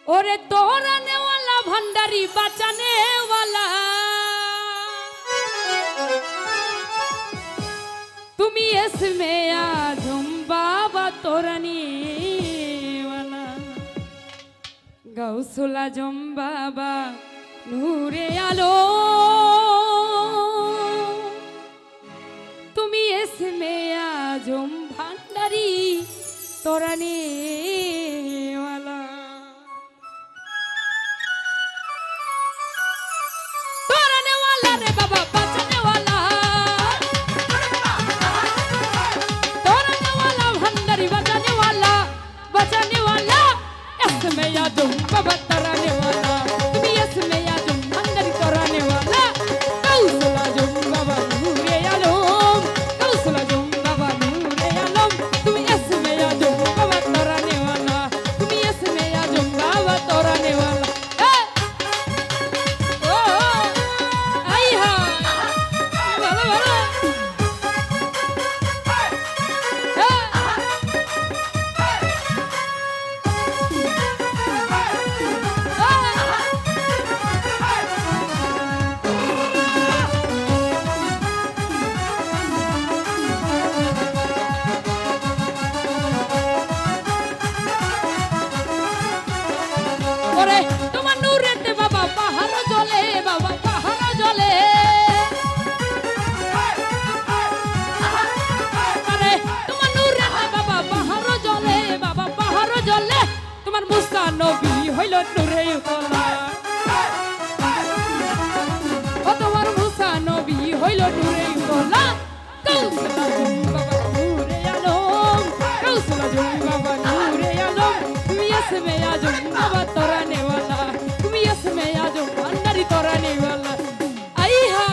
ओरे तोराने वाला भंडारी बचाने वाला तुम्ही इसमें आजम बाबा तोरानी वाला गौसुल आजम बाबा नूरे आलो तुम्ही इसमें आजम भंडारी तोरानी वाला নবী হইল নূরে উতলা ও তোমার মুসা নবী হইল নূরে উতলা কৌশলা জুম বাবা নূরে আলম কৌশলা জুম বাবা নূরে আলম তুমি ইসমে আজম বাবা তোরানে वाला তুমি ইসমে আজম ভান্ডারি তোরানে वाला আইহা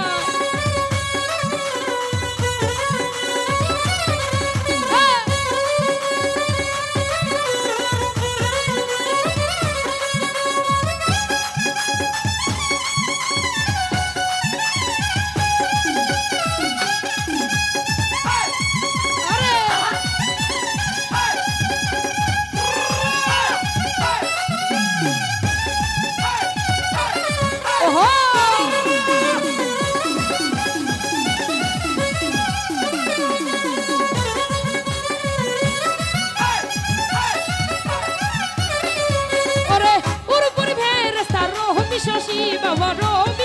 Baba